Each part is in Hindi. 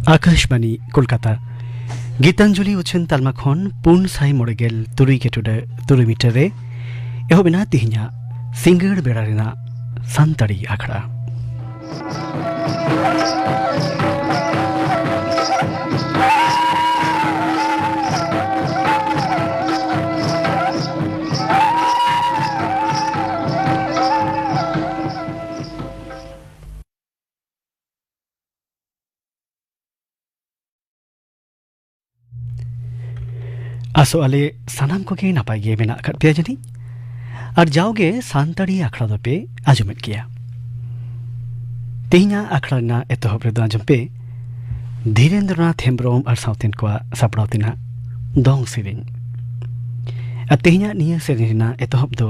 आकाशवाणी कोलकाता गीतांजलि उछन तालमा खन पुन साई मोड़गेल तुरुई गेटुडे तुरुई मीटरे एहोबिना तिहिnya सिंगड़ बेड़ारिना सांतड़ी आखड़ा आसो आले सानाम को के नापाई गे मेना कर पिया जनी और जाओगे सांतड़ी आखड़ा दो पे आजुमित किया तिहिnya आखड़ा ना एतोहब रे दो आजुम पे धीरेन्द्रनाथ हेम्ब्रोम और साउथिन को सपड़ावतिना दोंग सिरिंग तिहिnya निया सिरिंगना एतोहब दो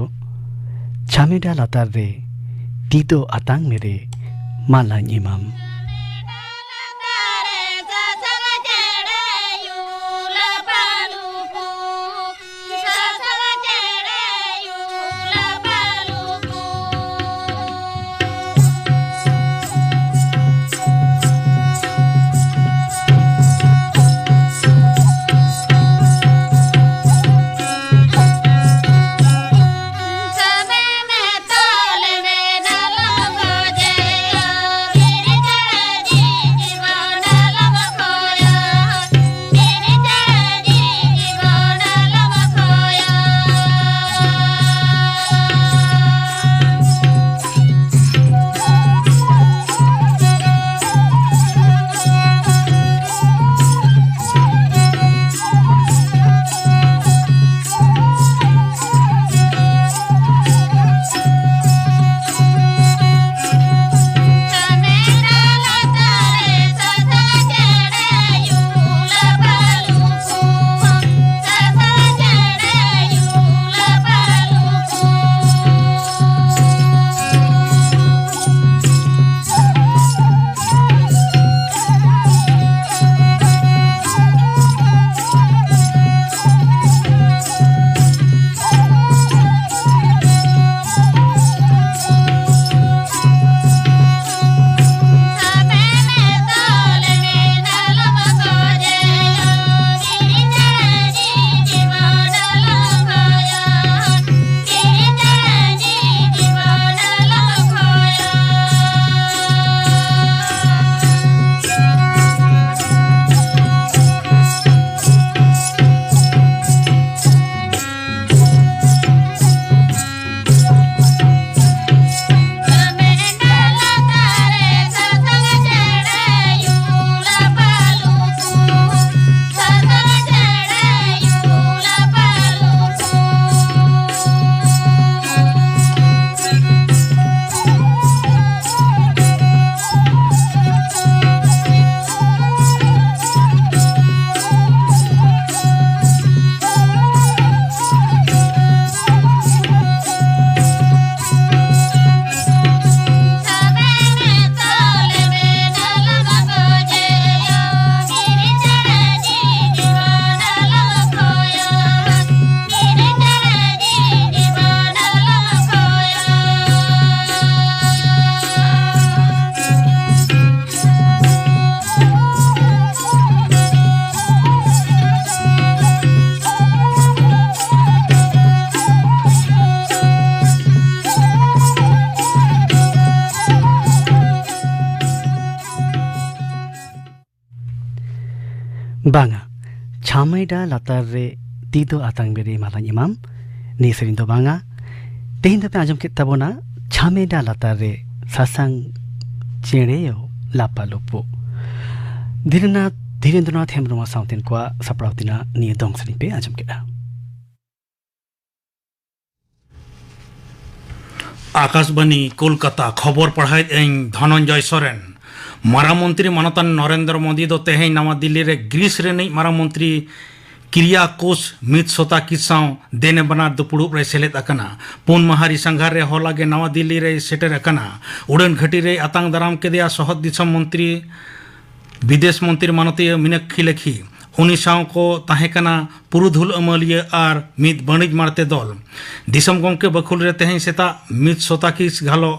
छामेडा लातार रे तीतो आतांग मेरे माला इमाम बांगा छामेडा लातार रे तीदो आतांग बेरे माला इमाम ने सेरिन दो बांगा तेहिन दो पे आजम के तबोना छामेडा लातार रे सासांग चेड़ेयो लापा लोपो धीरेन्द्रनाथ हेम्ब्रोम साउथिन को सपड़ावतिना निये दोंग सेरिन पे आजम के आकाशवाणी कोलकाता खबर पढ़ाई धनंजय सोरेन मारा मंत्री मानतान नरेंद्र मोदी दो तेहे नवा दिल्ली रे ग्रीस रे नहीं मारा मंत्री क्रिया कोष मित सोता किसाओ देने बना दुपुड़ुब रे सेलेद अकना पुन महारी संघार रे होलागे नवा दिल्ली रे सेटर अकना उड़न घटी रे आतंग दाराम के दिया सहद दिसम मंत्री विदेश मंत्री मानतीय मीनाक्षी लेखी उनी साव को ताहेकना पुरुधुल अमलिया और मित बणिज मारते दल दिसम गमके बखुल रे तेहें सेता मित सोताकिस घालो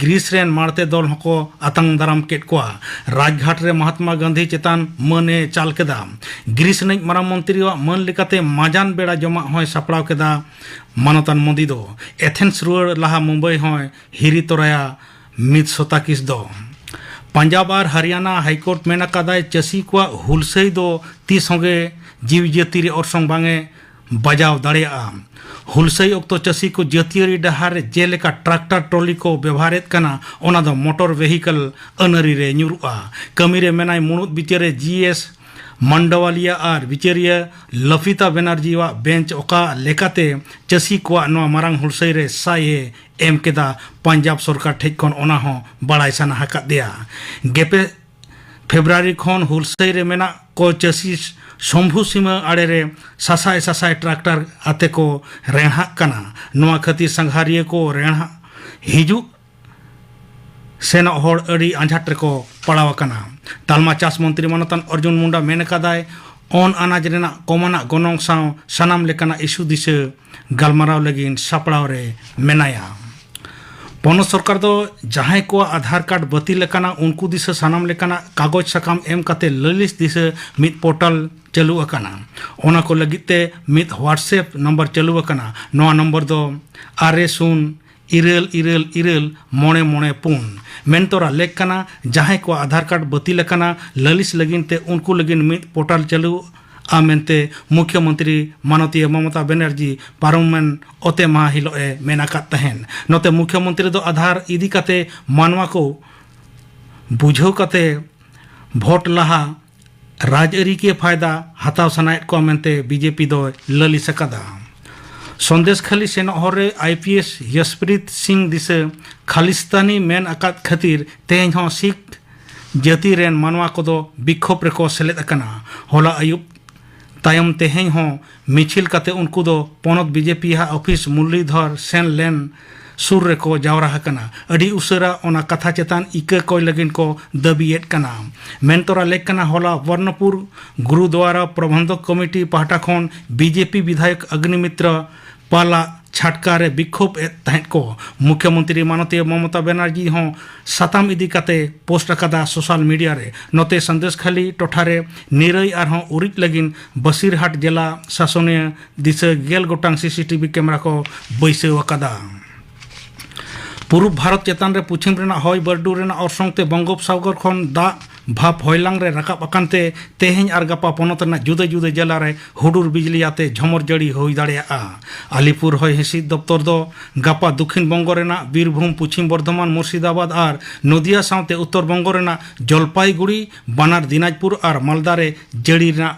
ग्रीस रेन मारते दल हको आतंग दाराम केट कोआ राजघाट रे महात्मा गांधी चेतान मने चाल केदा ग्रीस निज माराम मंत्री मन लेकाते माजान बेड़ा जमा होय सापड़ाव केदा मानतान मोदी दो एथेंस रुआर लाहा मुंबई होय हिरी तोराया मित सोताकिस दो पंजाब और हरियाणा हाईकोर्ट मेना कादाय चासी को हुलसई दो तीस होंगे जीव जाति और बांगे बजाव दाड़ेया हुलसई अक्तो चासी को जातियारी डहार जेलेका ट्रैक्टर ट्रॉली को व्यवहारेत कना ओना दो मोटर वेहिकल अनरी रे न्यूरुआ कमी रे मेनाय मुणुत बिचारे जीएस मंडवालिया और बिचारिया लफिता बनर्जी वा बेंच ओका लेकाते चासी को मारांग हुलसई रे साये एम केदा पंजाब सरकार ठेक खन ओना हो बड़ाई साना हका दिया गेपे फेब्रुआरी खन हुलसई रे मेना को चासी शंभु सीमा आड़े रे सासाय सासाय ट्रैक्टर आते को रेणा कना नोआ खती संघारिया को रेणा हिजू सेना होड़ अड़ी आंझाट रे को पड़ाव कना तालमा चास मंत्री मानतान अर्जुन मुंडा मेन कादाय ऑन अनाज रेना कमाना गनोंग साव सनाम लेकाना इशू दिसे गलमाराव लगिन सापड़ाव रे मेनाया पौन सरकार दो जहां को आधार कार्ड बती लेकाना उनको दिसे सनाम लेकाना कागज सकाम एम काते ललिस दिसे मित पोर्टल चालू अकाना ओना को लगिते मित व्हाट्सएप नंबर चालू अकाना नोआ नंबर दो आरे सुन इरेल इरेल इरेल मोणे मोणे पुन मेनतोरा लेकाना जहां को आधार कार्ड बती लेकाना ललिस लगिनते उनको लगिन मित पोर्टल चालू आमेंते मुख्यमंत्री माननीय ममता बनर्जी पारमेन ओते मा हिलोए मेनाका तहन नोते मुख्यमंत्री दो आधार इदी काते मानवा को बुझाव काते भोट लहा राजआरी के फायदा हताव सनायत को मेनते बीजेपी दो लली सकदा संदेश खाली सेन हरे आईपीएस यशप्रीत सिंह दिसे खालिस्तानी मेन अकात खातिर तेहन हो सिख जाति रेन मानवा को दो विक्षोभ रेको सेलेद अकना होला आयुब तायम तेहें हो मिछिल काते उनको दो पोनत बीजेपी हा ऑफिस मुरलीधर सेन लेन सुर रेको जावरा हकना अड़ी उसरा ओना कथा चेतान इका कोई लगिन को दबियत कना मेनतोरा लेक कना होला वर्णपुर गुरुद्वारा प्रबंधक कमिटी पाहटा खन बीजेपी विधायक अग्निमित्र पाला छाटकारे विक्षोभ तहत को मुख्यमंत्री माननीय ममता बनर्जी हो साताम इदी काते पोस्ट अकादा सोशल मीडिया रे नोते संदेश खाली टोठारे निरई और हो उरिज लगिन बसीरहाट जिला शासनीय दिशा गेल गोटांग सीसीटीवी कैमरा को बैसे अकादा पूर्व भारत चेतान रे पुछिम रेना हय बरडू रेना अरसंगते बंगोपसागर खन दा भाप हयलांग रे राकाब अकानते तेहें और गपा पनत रेना जुदे जुदे जिला रे हुडुर बिजली आते झमर जड़ी होई दाड़ेया आलिपुर हय हिसिद दफ्तर दो गपा दक्षिण बंग रेना बीरभूम पश्चिम बर्धमान मुर्शिदाबाद और नदिया सावते उत्तर बंग रेना जलपाईगुड़ी बानार दिनाजपुर और मालदा रे जड़ी रेना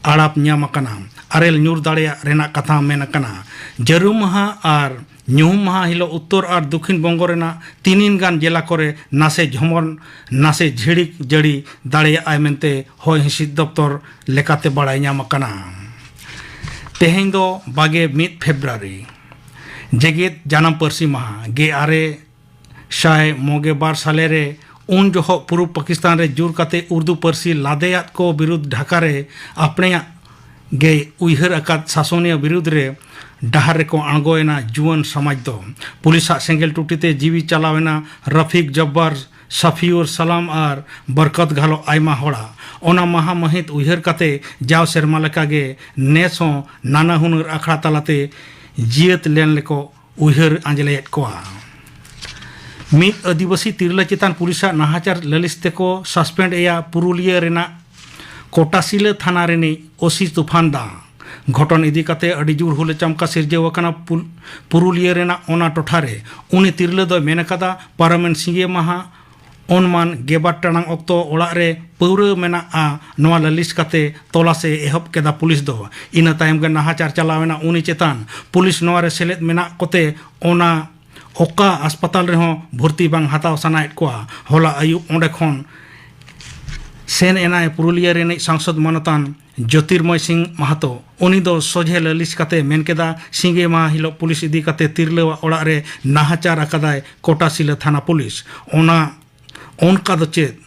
आड़ाप ᱧᱟᱢ ᱟᱠᱟᱱᱟ ᱟᱨᱮᱞ ᱧᱩᱨ ᱫᱟᱲᱮᱭᱟᱜ ᱨᱮᱱᱟᱜ ᱠᱟᱛᱷᱟ ᱢᱮᱱ ᱟᱠᱟᱱᱟ ᱡᱟᱹᱨᱩᱢ ᱢᱟᱦᱟ ᱟᱨ ᱧᱩᱦᱩᱢ ᱢᱟᱦᱟ ᱦᱤᱞᱳᱜ ᱩᱛᱛᱚᱨ ᱟᱨ ᱫᱚᱠᱷᱤᱱ ᱵᱚᱝᱜᱚ ᱨᱮᱱᱟᱜ ᱛᱤᱱᱤᱱ ᱜᱟᱱ ᱡᱮᱞᱟ ᱠᱚᱨᱮ ᱱᱟᱥᱮ ঝমর ᱱᱟᱥᱮ ঝিড়িক ᱡᱟᱹᱲᱤ ᱫᱟᱲᱮᱭᱟᱜᱼᱟᱭ ᱢᱮᱱᱛᱮ ᱦᱚᱭ ᱦᱤᱸᱥᱤᱫ ᱫᱚᱯᱛᱚᱨ ᱞᱮᱠᱟᱛᱮ ᱵᱟᱲᱟᱭ ᱧᱟᱢ ᱟᱠᱟᱱᱟ ᱛᱮᱦᱮᱧ ᱫᱚ 21 ᱯᱷᱮᱵᱨᱩᱣᱟᱨᱤ ᱡᱮᱜᱮᱫ ᱡᱟᱱᱟᱢ ᱯᱟᱹᱨᱥᱤ ᱢᱟᱦᱟ 1992 साले रे उन जो पूर्व पाकिस्तान रे जुर काते उर्दू पर्सी लादेयात को विरुद्ध ढाका रे अपने गे उइहर अकात शासनीय विरुद्ध रे डहार को आंगोना जुआन समाज दो पुलिस सेंगेल टूटीते जीवी चलावेना रफीक जब्बार सफिउर सलाम और बरकत घालो आयमा होड़ा ओना महा महित उइहर काते जाव सेरमा लेका गे नेस हो नाना हुनर अखड़ा तलाते जियत लेन लेको उइहर आंजलेत कोआ मित आदिवासी तिरला चेतान पुलिस नाहाचार ललिसते को सस्पेंड या पुरुलिया रेना कोटासिला थाना रेनी ओसी तूफान दा घटन इदी काते अड़ी जुर हुले चमका सिरजेवकना पुरुलिया रेना ओना टोठारे उनी तिरला दो मेनकादा पार्लामेंट सिंगे महा ओनमान गेबार टाणांग अक्तो ओड़ा रे पौरा मेना आ नोआ ललिस काते तोलासे एहब केदा पुलिस दो इना तायम गे नाहाचार चलावेना उनी चेतान पुलिस नोआ रे सेलेद मेना कोते ओना ओका अस्पताल रेहों भर्ती बांग हताव सनायत कोआ होला आयुब ओंडे खन सेन एनाय पुरुलिया रेने सांसद मानतान ज्योतिर्मय सिंह महतो उनी दो सोझे ललिस काते मेन केदा सिंगे माह हिलो पुलिस इदी काते तिरलेवा ओड़ा रे नाहाचार अकादाय कोटासिला थाना पुलिस ओना ओनका दो चेद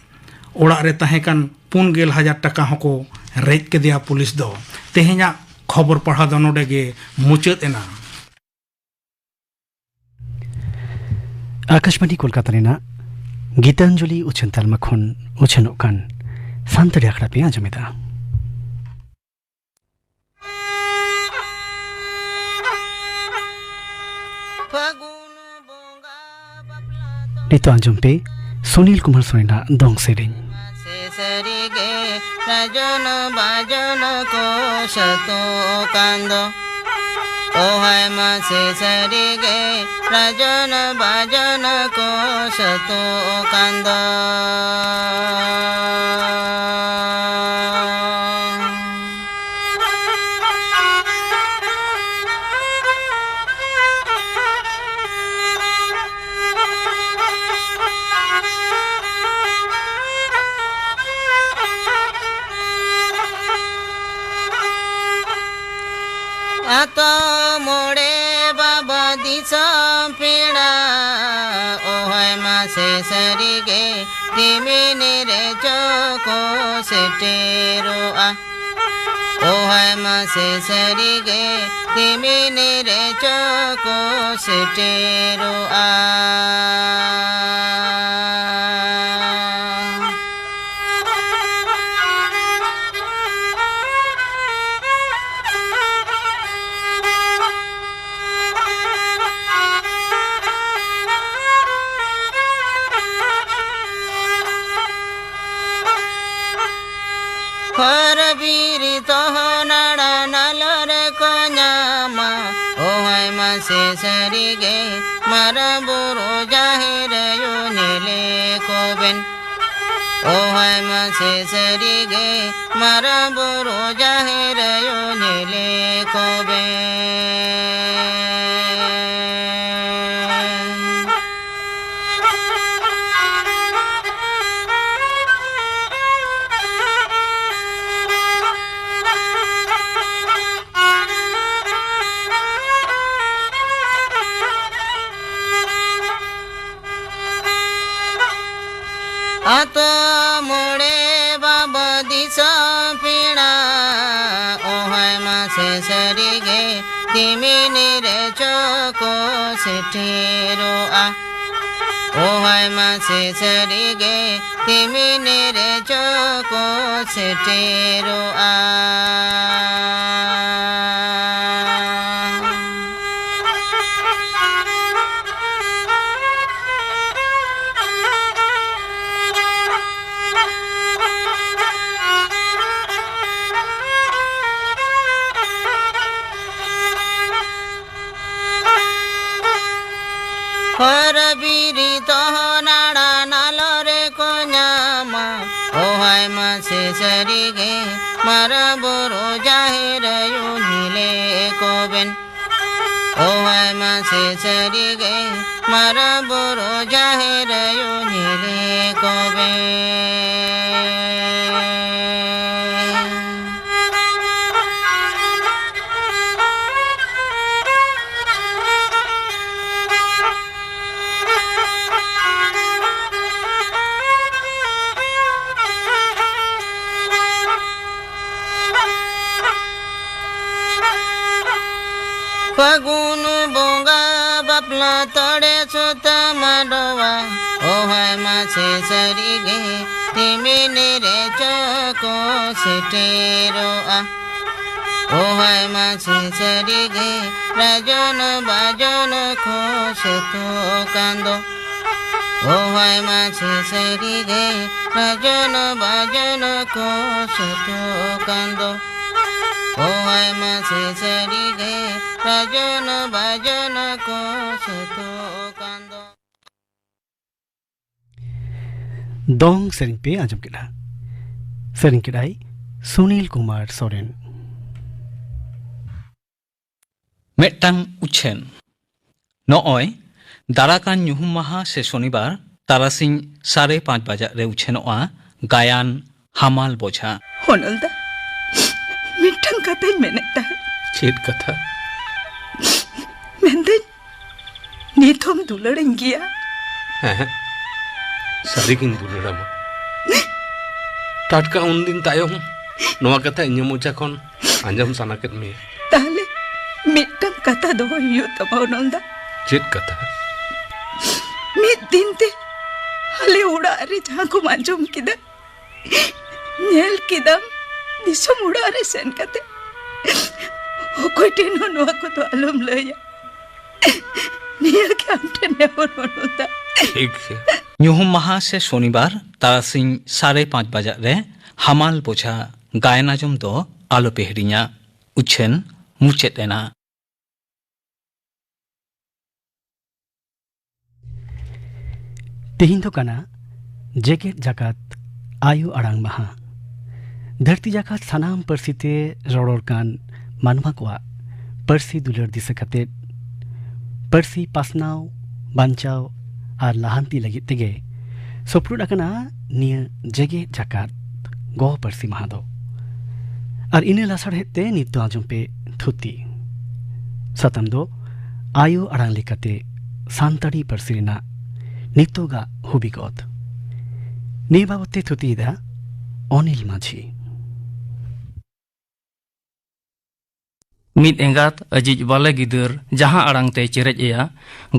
ओड़ा रे ताहेकान 4,000 टाका होको रेज केदिया पुलिस दो तेहेना खबर पढ़ा दो नोडे गे मुचाद एना आकाशवाणी कोलकाता रेना गीतांजलि उछन तालमा खन उछनोग कान सान्तरी आखड़ा पे आजमेदा Nito anjum pe Sunil Kumar Sorena dong sering. Rajon bajon ko sato kando ohai ma se sari ge rajon bajon ko sato kando ato more baba disa peda ohai ma se sari ge dimini re choko setero a ohai ma se sari ge dimini re choko setero a Biri toho nada nalore konyama ohai ma se sari ge maraburu jahire yunile koben ohai ma se sari ge maraburu jahire yunile koben ato more baba disa peda ohai ma se sari ge dimini re choko setero a ohai ma se sari ge dimini re choko setero a biri toho nada nalore konyama ohai ma se sari ge maraburu jahire yunile koben ohai ma se sari ge maraburu jahire yunile koben Fagun bunga bapla tode sota madowa ohai ma se sari ge dimini re choko setero a ohai ma se sari ge rajon bajon ko sato kando ohai ma se sari ge rajon bajon ko sato kando ohai ma se sari ge rajon bajon ko sato kando dong sering pe ajam kida sering kidai Sunil Kumar Soren Metang uchen Nooy Darakan nyuhum maha se shonibar tarasing 5:30 bajak re uchenoa gayan hamal boja honolda mitang katay meneta chet katha menden nithom dularing giya Sarigin dulurama. Tatka undin tayong नोआ कथा इᱧ मोचा खन आंजम साना केद मे ताले मिटम कथा दो यो तमा नंदा चेत कथा मिट दिन ते हले उड़ा रे जहां को मांजम किदा नेल किदम दिसम उड़ा रे सेन कते ओकोय टेनो नोआ को तो आलम लया निया के आमटे ने नंदा ठीक है ᱧᱩᱦᱩᱢ ᱢᱟᱦᱟ ᱥᱮ ᱥᱚᱱᱤᱵᱟᱨ ᱛᱟᱨᱟᱥᱤᱧ 5:30 ᱵᱟᱡᱟᱜ ᱨᱮ ᱦᱟᱢᱟᱞ ᱵᱳঝা ᱜᱟᱭᱟᱱ ᱟᱸᱡᱚᱢ ᱫᱚ ᱟᱞᱚᱯᱮ ᱦᱤᱲᱤᱧᱟ ᱩᱪᱷᱟᱹᱱ ᱢᱩᱪᱟᱹᱫ ᱮᱱᱟ ᱛᱮᱦᱮᱧ ᱫᱚ ᱠᱟᱱᱟ ᱡᱮᱜᱮᱫ ᱡᱟᱠᱟᱛ ᱟᱭᱳ ᱟᱲᱟᱝ ᱢᱟᱦᱟ ᱫᱷᱟᱹᱨᱛᱤ ᱡᱟᱠᱟᱛ ᱥᱟᱱᱟᱢ ᱯᱟᱹᱨᱥᱤᱛᱮ ᱨᱚᱨᱚᱲ ᱠᱟᱱ ᱢᱟᱱᱣᱟ ᱠᱚᱣᱟᱜ ᱯᱟᱹᱨᱥᱤ ᱫᱩᱞᱟᱹᱲ ᱫᱤᱥᱟᱹ ᱠᱟᱛᱮᱫ ᱯᱟᱹᱨᱥᱤ ᱯᱟᱥᱱᱟᱣ ᱵᱟᱧᱪᱟᱣ ᱟᱨ ᱞᱟᱦᱟᱱᱛᱤ ᱞᱟᱹᱜᱤᱫ ᱛᱮᱜᱮ ᱥᱚᱯᱨᱩᱫ ᱟᱠᱟᱱᱟ ᱱᱤᱭᱟᱹ ᱡᱮᱜᱮᱫ ᱡᱟᱠᱟᱛ ᱜᱚ ᱯᱟᱹᱨᱥᱤ ᱢᱟᱦᱟ ᱫᱚ ᱟᱨ ᱤᱱᱟᱹ ᱞᱟᱥᱟᱲᱦᱮᱫ ᱛᱮ ᱱᱤᱛ ᱫᱚ ᱟᱸᱡᱚᱢ ᱯᱮ ᱛᱷᱩᱛᱤ ᱥᱟᱛᱟᱢ ᱫᱚ ᱟᱭᱳ ᱟᱲᱟᱝ ᱞᱮᱠᱟᱛᱮ ᱥᱟᱱᱛᱟᱲᱤ ᱯᱟᱹᱨᱥᱤ ᱨᱮᱱᱟᱜ ᱱᱤᱛᱚᱜᱟᱜ ᱦᱩᱵᱤᱜᱚᱛ ᱱᱤᱭᱟᱹ ᱵᱟᱵᱚᱫ ᱛᱮ ᱛᱷᱩᱛᱤᱭᱮᱫᱟ অনিল মাঝি ᱢᱤᱫ ᱮᱸᱜᱟᱛ ᱟᱡᱤᱡ ᱵᱟᱞᱮ ᱜᱤᱫᱟᱹᱨ ᱡᱟᱦᱟᱸ ᱟᱲᱟᱝ ᱛᱮ ᱪᱮᱨᱮᱡ ᱮᱭᱟ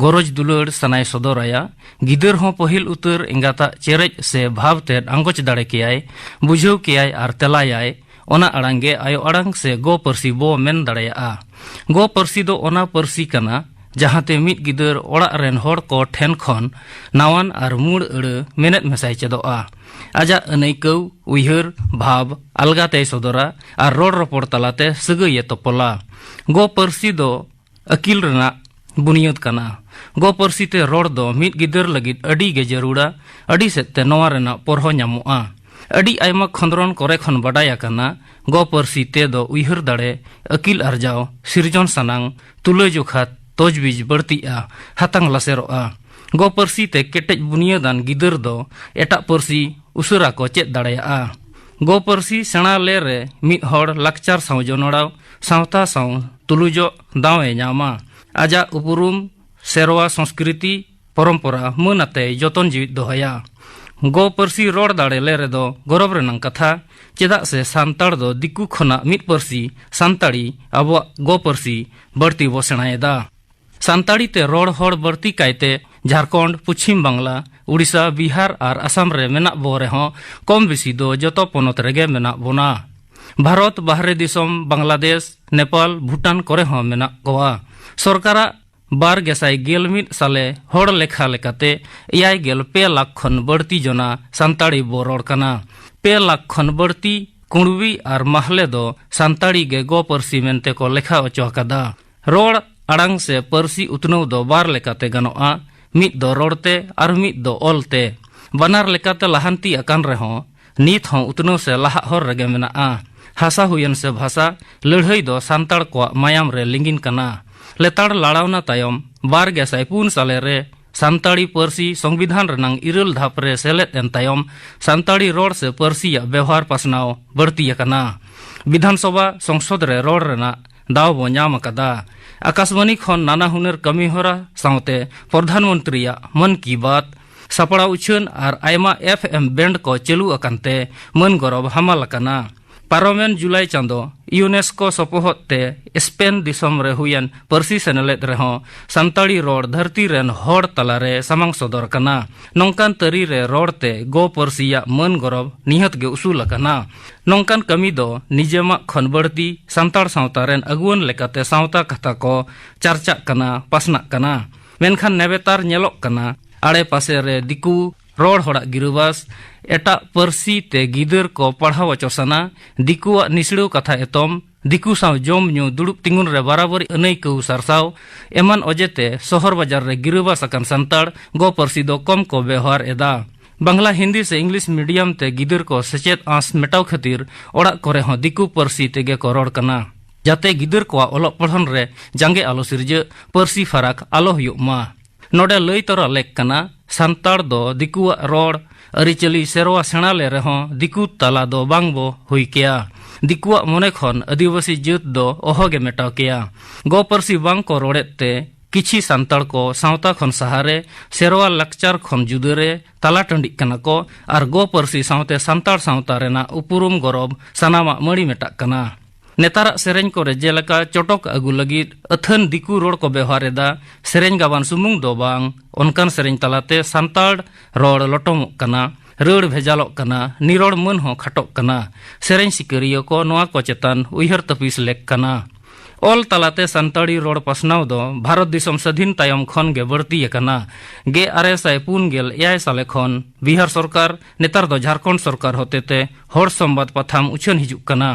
ᱜᱚᱨᱚᱡ ᱫᱩᱞᱟᱹᱲ ᱥᱟᱱᱟᱭ ᱥᱚᱫᱚᱨᱟᱭᱟ ᱜᱤᱫᱟᱹᱨ ᱦᱚᱸ ᱯᱟᱹᱦᱤᱞ ᱩᱛᱟᱹᱨ ᱮᱸᱜᱟᱛᱟᱜ ᱪᱮᱨᱮᱡ ᱥᱮ ᱵᱷᱟᱵ ᱛᱮᱫ ᱟᱸᱜᱚᱪ ᱫᱟᱲᱮ ᱠᱮᱭᱟᱭ ᱵᱩᱡᱷᱟᱹᱣ ᱠᱮᱭᱟᱭ ᱟᱨ ᱛᱮᱞᱟᱭᱟᱭ ᱚᱱᱟ ᱟᱲᱟᱝ ᱜᱮ ᱟᱭᱳ ᱟᱲᱟᱝ ᱥᱮ ᱜᱚ ᱯᱟᱹᱨᱥᱤ ᱵᱚ ᱢᱮᱱ ᱫᱟᱲᱮᱭᱟᱜᱼᱟ ᱜᱚ ᱯᱟᱹᱨᱥᱤ ᱫᱚ ᱚᱱᱟ ᱯᱟᱹᱨᱥᱤ ᱠᱟᱱᱟ ᱡᱟᱦᱟᱸᱛᱮ ᱢᱤᱫ ᱜᱤᱫᱟᱹᱨ ᱚᱲᱟᱜ ᱨᱮᱱ ᱦᱚᱲ ᱠᱚ ᱴᱷᱮᱱ ᱠᱷᱚᱱ ᱱᱟᱣᱟᱱ ᱟᱨ ᱢᱩᱲ ᱟᱹᱲᱟᱹ ᱢᱮᱱᱮᱫ ᱢᱮᱥᱟᱭ ᱪᱮᱫᱚᱜᱼᱟ ᱟᱡᱟᱜ ᱟᱹᱱᱟᱹᱭᱠᱟᱹᱣ ᱩᱭᱦᱟᱹᱨ ᱵᱷᱟᱵ ᱟᱞᱜᱟᱛᱮᱭ ᱥᱚᱫᱚᱨᱟ ᱟᱨ ᱨᱚᱲ ᱨᱚᱯᱚᱲ ᱛᱟᱞᱟᱛᱮ ᱥᱟᱹᱜᱟᱹᱭᱮ ᱛᱚᱯᱚᱞᱟ ᱜᱚ ᱯᱟᱹᱨᱥᱤ ᱫᱚ ᱟᱹᱠᱤᱞ ᱨᱮᱱᱟᱜ ᱵᱩᱱᱤᱭᱟᱹᱫ ᱠᱟᱱᱟ ᱜᱚ ᱯᱟᱹᱨᱥᱤ ᱛᱮ ᱨᱚᱲ ᱫᱚ ᱢᱤᱫ ᱜᱤᱫᱟᱹᱨ ᱞᱟᱹᱜᱤᱫ ᱟᱹᱰᱤ ᱜᱮ ᱡᱟᱹᱨᱩᱲᱟ ᱟᱹᱰᱤ ᱥᱮᱫ ᱛᱮ ᱱᱚᱣᱟ ᱨᱮᱱᱟᱜ ᱯᱚᱨᱦᱚ ᱧᱟᱢᱚᱜᱼᱟ ᱟᱹᱰᱤ ᱟᱭᱢᱟ ᱠᱷᱚᱸᱫᱽᱨᱚᱱ ᱠᱚᱨᱮ ᱠᱷᱚᱱ ᱵᱟᱰᱟᱭ ᱟᱠᱟᱱᱟ ᱜᱚ ᱯᱟᱹᱨᱥᱤ ᱛᱮ ᱫᱚ ᱩᱭᱦᱟᱹᱨ ᱫᱟᱲᱮ ᱟᱹᱠᱤᱞ ᱟᱨᱡᱟᱣ ᱥᱤᱨᱡᱚᱱ ᱥᱟᱱᱟᱝ ᱛᱩᱞᱟᱹᱡᱚᱠᱷᱟ ᱛᱚᱡᱵᱤᱡ ᱵᱟᱹᱲᱛᱤᱜᱼᱟ ᱦᱟᱛᱟᱝ ᱞᱟᱥᱮᱨᱚᱜᱼᱟ ᱜᱚ ᱯᱟᱹᱨᱥᱤ ᱛᱮ ᱠᱮᱴᱮᱡ ᱵᱩᱱᱤᱭᱟᱹᱫᱟᱱ ᱜᱤᱫᱟᱹᱨ ᱫᱚ ᱮᱴᱟᱜ ᱯᱟᱹᱨᱥᱤ ᱩᱥᱟᱹᱨᱟ ᱠᱚ ᱪᱮᱫ ᱫᱟᱲᱮᱭᱟᱜᱼᱟ ᱜᱚ ᱯᱟᱹᱨᱥᱤ ᱥᱮᱬᱟ ᱞᱮ ᱨᱮ ᱢᱤᱫ ᱦᱚᱲ ᱞᱟᱠᱪᱟᱨ ᱥᱟᱶ ᱡᱚᱱᱚᱲᱟᱣ ᱥᱟᱶᱛᱟ ᱥᱟᱶ ᱛᱩᱞᱩᱡᱚᱜ ᱫᱟᱣᱮ ᱧᱟᱢᱟ ᱟᱡᱟᱜ ᱩᱯᱨᱩᱢ ᱥᱮᱨᱣᱟ ᱥᱚᱝᱥᱠᱨᱤᱛᱤ ᱯᱚᱨᱚᱢᱯᱚᱨᱟ ᱢᱟᱹᱱ ᱟᱛᱮᱭ ᱡᱚᱛᱚᱱ ᱡᱤᱣᱤᱫ ᱫᱚᱦᱚᱭᱟ ᱜᱚ ᱯᱟᱹᱨᱥᱤ ᱨᱚᱲ ᱫᱟᱲᱮ ᱞᱮ ᱨᱮᱫᱚ ᱜᱚᱨᱚᱵ ᱨᱮᱱᱟᱜ ᱠᱟᱛᱷᱟ ᱪᱮᱫᱟᱜ ᱥᱮ ᱥᱟᱱᱛᱟᱲ ᱫᱚ ᱫᱤᱠᱩ ᱠᱷᱚᱱᱟᱜ ᱢᱤᱫ ᱯᱟᱹᱨᱥᱤ ᱥᱟᱱᱛᱟᱲᱤ ᱟᱵᱚᱣᱟᱜ ᱜᱚ ᱯᱟᱹᱨᱥᱤ ᱵᱟᱹᱲᱛᱤ ᱵᱚ ᱥᱮᱬᱟᱭᱮᱫᱟ ᱥᱟᱱᱛᱟᱲᱤ ᱛᱮ ᱨᱚᱲ ᱦᱚᱲ ᱵᱟᱹᱲᱛᱤ ᱠᱟᱭᱛᱮ ᱡᱷᱟᱲᱠᱷᱚᱸᱰ ᱯᱚᱪᱷᱤᱢ ᱵᱟᱝᱞᱟ उड़ीसा बिहार और असम रे मेना बो रेहों कम बेसी दो जतो पोनत रेगे मेना बोना भारत बाहरे दिसम बांग्लादेश नेपाल भूटान करे हों मेना कोआ सरकारा 2011 साले होड़ लेखा लेकाते 5 लाख खन बढ़ती जना सान्ताड़ी बो रोड़ कना 5 लाख खन बढ़ती कुणवी और महले दो सान्ताड़ी गे गो पर्सी मेनते को लेखा ओचो कदा रोड़ अड़ांग से पर्सी उतनौ दो बार लेकाते गनोआ मिद दो रोड़ते और मिद दो ओलते बनार लेकाते लहांती अकान रेहों नीत हों उतनौ से लहा होर रगे मेनाआ हासा हुयन से भाषा लड़हई दो सान्ताड़ को मायाम रे लिंगिन कना लेताड़ लाड़ावना तायम 2004 साले रे सान्ताड़ी पर्सी संविधान रनांग इरल धाप रे सेलेत एन तायम सान्ताड़ी रोड से पर्सी या व्यवहार पासनाव बढ़ती कना विधानसभा संसद रे रोड रेना दाव बो ᱧᱟᱢ कदा आकाशवाणी खन नाना हुनर कमी होरा सावते प्रधानमंत्री मन की बात सपड़ा उछन और आयमा FM बैंड को चलू अकनते मन गौरव हमाल कना पार्लियामेंट जुलाई चांदो यूनेस्को सपोहते स्पेन दिसम रे हुयन पर्सी सेनेलेत रेहों सान्ताड़ी रोड धरती रेन होड़ तलारे समंग सदर कना नौकान तरी रे रोडते गो पर्सिया मन गौरव निहत गे उसूल कना नौकान कमी दो निजेमा खन बढ़ती सान्ताड़ सावता रेन अगुवन लेकाते सावता कथा को चर्चा कना पासना कना मेनखान नेवेतार नेलोक कना आड़े पासे रे दिकू रोड होड़ा गिरुबास एटा पर्सी ते गिदर को पढ़ाव चोसना दिकुआ निसड़ो कथा एतम दिकू साव जम न्यू दुड़ुब तिंगुन रे बराबर अनैकौ सरसाव एमान अजेते शहर बाजार रे गिरुबास अकन सान्ताड़ गो पर्सी दो कम को व्यवहार एदा बांग्ला हिंदी से इंग्लिश मीडियम ते गिदर को सचेत आस मेटाव खातिर ओड़ा करे हों दिकू पर्सी तेगे को रोड कना जाते गिदर को ओलग पढ़न रे जांगे आलो सिरजे पर्सी फराक आलो हुयुग मा नोडे लई तोरा लेक कना सान्ताड़ दो दिकुआ रोड अरिचली सेरवा सेना ले रेहों दिकू तला दो बांगबो हुई किया दिकुआ मोने खन आदिवासी जात दो ओहोगे मेटाव किया गो पर्सी बांग को रोड़ेते किछि सांताड़ को सावता खन सहारे सेरवा लक्चर खन जुदरे तला टंडिक कना को आर गो परसी सावते सांताड़ सावता रेना उपुरुम गौरव सनामा मणि मेटाक कना नेतारा सेरेन को जेलका चोटक अगु लगी अथन दिकु रोड को व्यवहार एदा सेरेन गावान सुमुंग दो बांग ओनकान सेरेन तलाते सांताड़ रोड लोटोम कना रड़ भेजालोक कना निरोड़ मन हो खटोक कना सेरेन सिकरियो को नोआ को चेतन उयहर तपिस लेक कना ऑल तलाते संताड़ी रोड पसनाव दो भारत दिसम स्वाधीन तायम खन गे बढ़ती कना गे आरएसआई पुन गेल एआई साले खन बिहार सरकार नेतार दो झारखंड सरकार होते ते हर संवाद पथाम उछन हिजुक कना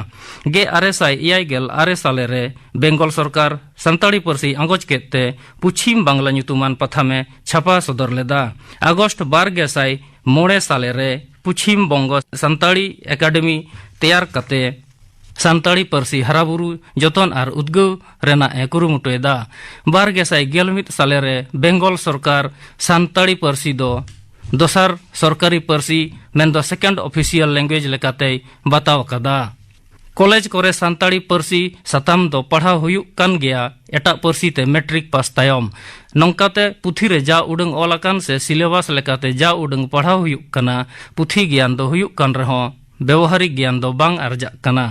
गे आरएसआई एआई गेल आरे साले रे बेंगल सरकार संताड़ी परसी आंगोज केते पुछिम बांग्ला ᱧᱩᱛᱩᱢᱟᱱ पथामे छापा सदर लेदा अगस्त 12 मोड़े साले रे पुछिम बंग संताड़ी एकेडमी तैयार कते सांताड़ी परसी हराबुरु जतन आर उद्गव रेना ए कुरुमुटुएदा 12 साले रे बेंगल सरकार सांताड़ी परसी दो दोसर सरकारी परसी मेन दो सेकंड ऑफिशियल लैंग्वेज लेकाते बताव कदा कॉलेज कोरे सांताड़ी परसी सताम दो पढ़ाव हुयुक कान गया एटा परसी ते मैट्रिक पास तायम नंकाते पुथी रे जा उडंग ओलाकान से सिलेबस लेकाते जा उडंग पढ़ाव हुयुक कना पुथी ज्ञान दो हुयुक कान रहो व्यवहारिक ज्ञान दो बांग अर्जा कना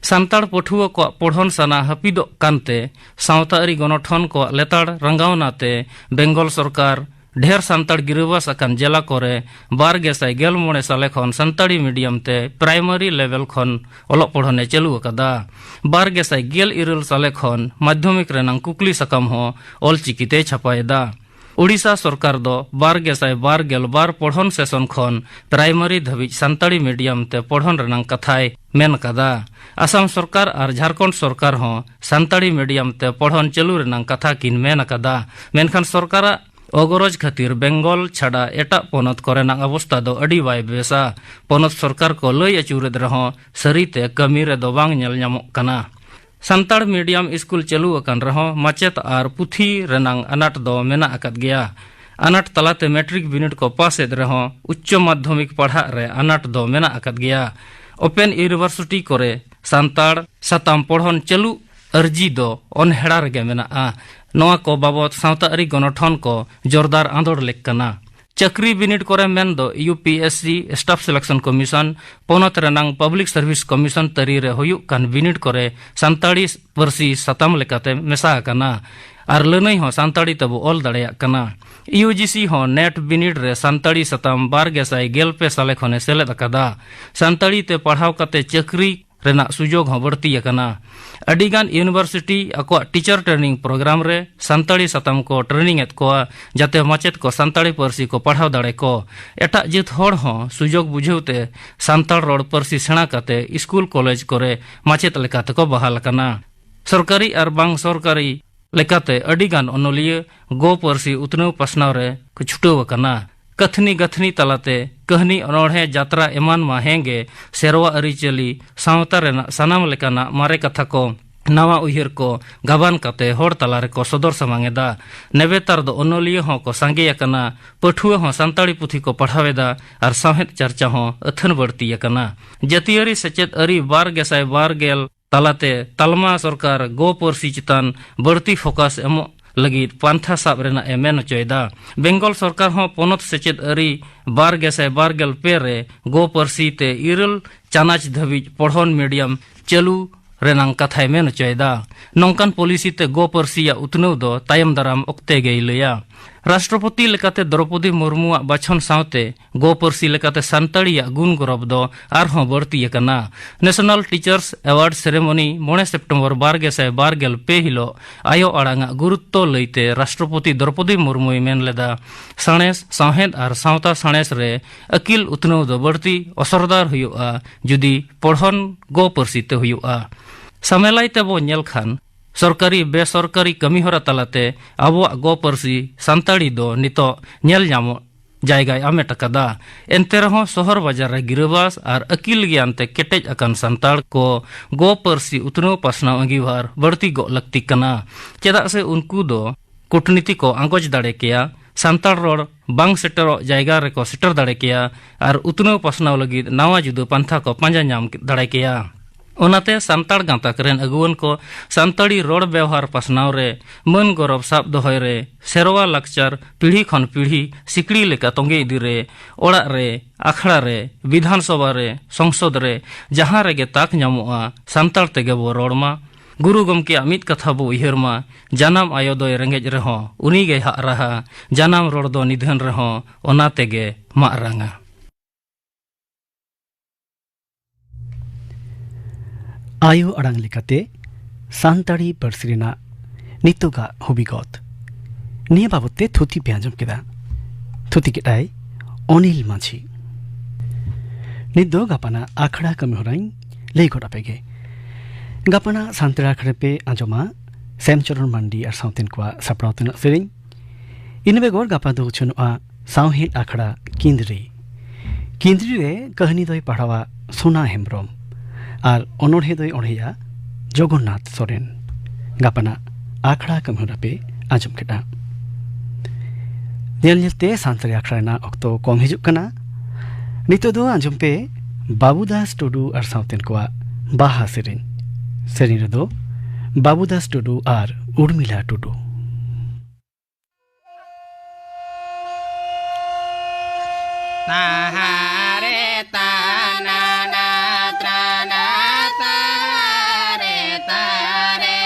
सांताड़ पठुआ को पढ़न सना हपिदो कानते सावतारी गणठन को लेताड़ रंगावनाते बेंगल सरकार ढेर सांताड़ गिरवास अकान जिला कोरे 12 साले खन सांताड़ी मीडियम ते प्राइमरी लेवल खन ओलोक पढ़ने चालू अकादा 12 साले खन माध्यमिक रेनांग कुकली सकाम हो ऑलचिकीते छापाएदा उड़ीसा सरकार दो 12 पढ़न सेशन खन प्राइमरी धबिज सांताड़ी मीडियम ते पढ़न रेनांग कथाय मेन कदा आसाम सरकार और झारखंड सरकार हो सांताड़ी मीडियम ते पढ़न चालू रेनांग कथा किन मेन कदा मेनखान सरकार अगरज खातिर बेंगल छाड़ा एटा पोनत कोरेनांग अवस्था दो अड़ी बाय बेसा पोनत सरकार को लय अचूरेद रहो सरीते कमी रे दो बांग नेल ᱧᱟᱢᱚᱜ कना सांताड़ मीडियम स्कूल चालू अकान रहो माचेत और पुथी रेनांग अनाट दो मेना अकद गया अनाट तलाते मैट्रिक बिनिड को पासेद रहो उच्च माध्यमिक पढ़ा रे अनाट दो मेना अकद गया ओपन यूनिवर्सिटी कोरे सांताड़ सताम पढ़न चालू अर्जी दो अनहेड़ा रेगे मेना नोआ को बाबत सावतारी गणठन को जोरदार आंदोड़ लेक कना चक्री बिनिड कोरे मेन दो यूपीएससी स्टाफ सिलेक्शन कमीशन पोनत रेनांग पब्लिक सर्विस कमीशन तरी रे हुयुक कान बिनिड कोरे सांताड़ी परसी सताम लेकाते मेसा कना आर लनई हो सांताड़ी तबो ऑल दड़ेया कना यूजीसी हो नेट बिनिड रे सांताड़ी सताम 12 साले खने सेलेद अकादा सांताड़ी ते पढ़ाव कते चक्री रेना सुजोग हो बढ़ती कना अडिगान यूनिवर्सिटी अको टीचर ट्रेनिंग प्रोग्राम रे सांताड़ी सताम को ट्रेनिंग एत को जाते माचेत को सांताड़ी परसी को पढ़ाव दाड़े को एटा जित होड़ हो सुजोग बुझेवते सांताड़ रोड परसी सेना कते स्कूल कॉलेज कोरे माचेत लेकाते को बहाल कना सरकारी और बांग सरकारी लेकाते अडिगान ओनोलिया गो परसी उतनव पसनाव रे को छुटव कना कथनी गथनी तलाते कहनी अनोढ़े जात्रा एमान मा हेंगे सेरवा अरिचली सावता रेना सनाम लेकाना मारे कथा को नवा उहिर को गाबान कते होड़ तलारे को सदर समांगेदा नेवेतार दो ओनोलिया हो को सांगे यकना पठुआ हो सांताड़ी पुथी को पढ़ावेदा और साहेत चर्चा हो अथन बढ़ती यकना जतियारी सचेत अरी 12 तलाते तलमा सरकार गो परसी चितान बढ़ती फोकस एमो लगी पांथा साब रेना एमेन चोयदा बेंगल सरकार हो पोनत सेचेद अरी 12 रे गो परसी ते इरल चानाच धबिज पढ़न मीडियम चालू रेनांग कथाय मेन चोयदा नौकान पॉलिसी ते गो परसी या उतनव दो तायम दाराम ओक्ते गई लया राष्ट्रपति लेकाते द्रौपदी मुर्मुआ बाछन सावते गो परसी लेकाते सांताड़ी गुण गौरव दो आरहों बढ़ती कना national teachers award ceremony 9 September 12 हिलो आयो आड़ांगा गुरुत्व लईते राष्ट्रपति द्रौपदी मुर्मुई मेन लेदा साणेस साहेद और सावता साणेस रे अकिल उतनव दो बढ़ती असरदार हुयुआ जुदी पढ़न गो परसी ते हुयुआ समेलाई ते बो नेल खान सरकारी बेसरकारी कमी होरा तलाते अब गो परसी सांताड़ी दो नितो नेल ᱧᱟᱢᱚ जायगा आमेट कदा एनते रहो शहर बाजार रे गिरवास और अकिल ज्ञान ते केटेज अकान सांताड़ को गो परसी उतनो पासनाव अंगीवार बढ़ती गो लगती कना चेदा से उनको दो कूटनीति को आंगोज दाड़े किया सांताड़ रोड बांग सेटर जायगा रे को सेटर दाड़े किया और उतनो पासनाव लगी नवा जुदो पंथा को पांजा ᱧᱟᱢ दाड़े किया ओनाते सांताड़ गांताक रेन अगुवन को सांताड़ी रोड व्यवहार पासनाव रे मन गौरव साब दोहय रे सेरवा लाकचार पीढ़ी खन पीढ़ी सिकड़ी लेका तोंगे इदी रे ओड़ा रे आखड़ा रे विधानसभा रे संसद रे जहां रेगे ताक ᱧᱟᱢᱚᱜᱼᱟ सांताड़ तेगे बो रोडमा गुरु गमके मित कथा बो उयहरमा जानाम आयो दोय रेंगेज रेहो उनी गे हाक रहा जानाम रोड दो निधन रेहो ओना तेगे माग रांगा आयु अड़ांग लेकाते सांताड़ी पार्सी रेना नितोगा हुबिगत निया बाबते थुती पे आंजम केदा थुती केटाय अनिल माझी निदो गापाना आखड़ा कमी होराई लई गोटा पेगे गापाना सांताड़ी आखड़े पे आंजमा सैमचरण मंडी और साउथन को सपड़ावतना सेरिंग इन बेगोर गापा दो छनुआ सावहिल आखड़ा केंद्री रे कहानी दोय पढ़ावा सोना हेम्ब्रम और अनोढ़े दोय ओढ़ेया जगन्नाथ सोरेन गापाना आखड़ा कमहरा पे आजम केटा नेलते सांताड़ी आखड़ा ना अक्तो कम हिजुक कना नितो दो आजम पे बाबूदास टुडू और साउथन को बाहा सेरिन रे दो बाबूदास टुडू और उर्मिला टुडू ताहारे ताना ना त्राना तारे तारे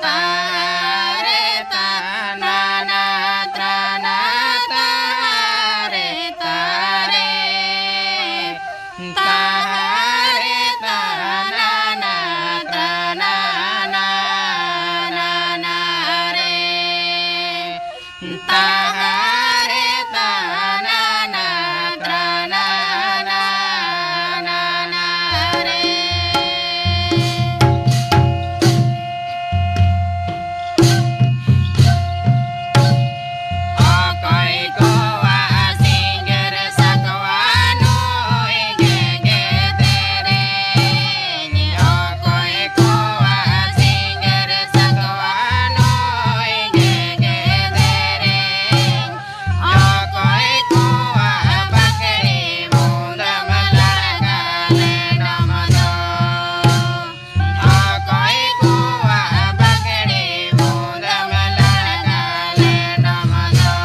तारे ताना ना त्राना तारे तारे तारे ताना ना त्राना ना ना ना रे तारे ताना ना त्राना ना ना ना रे Akai kowa singer sakwano ege tere ni akai kowa singer sakwano ege tere akai kowa bakri munda malaga le namado akai kowa bakri munda malaga le namado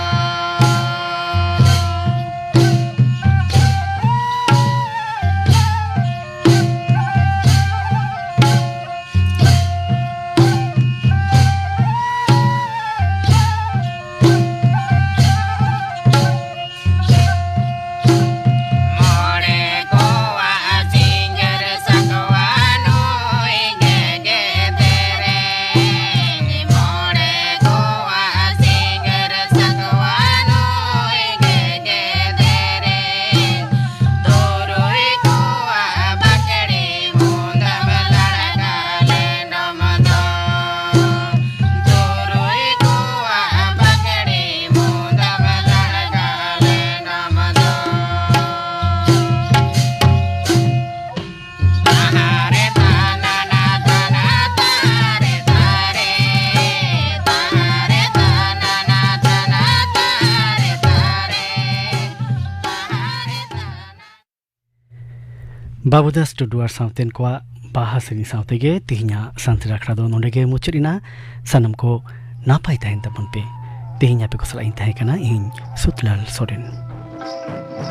More kowa singer sakwano ege tere ni more kowa singer sakwano ege tere toroi kowa bakri munda malaga le namado toroi kowa bakri munda malaga le namado Tahare tana na tana tare tare Tahare tana na tana tare tare Tahare tana Babudas Tudu और साउथन को बाहा सेरी साउथेगे तिहिया सांताड़ी आखड़ा दो नोंडेगे मुचरिना सनम को नापाई तहन तबन पे तिहिया पे को सलाइन तहे कना इन सुतलाल सोरेन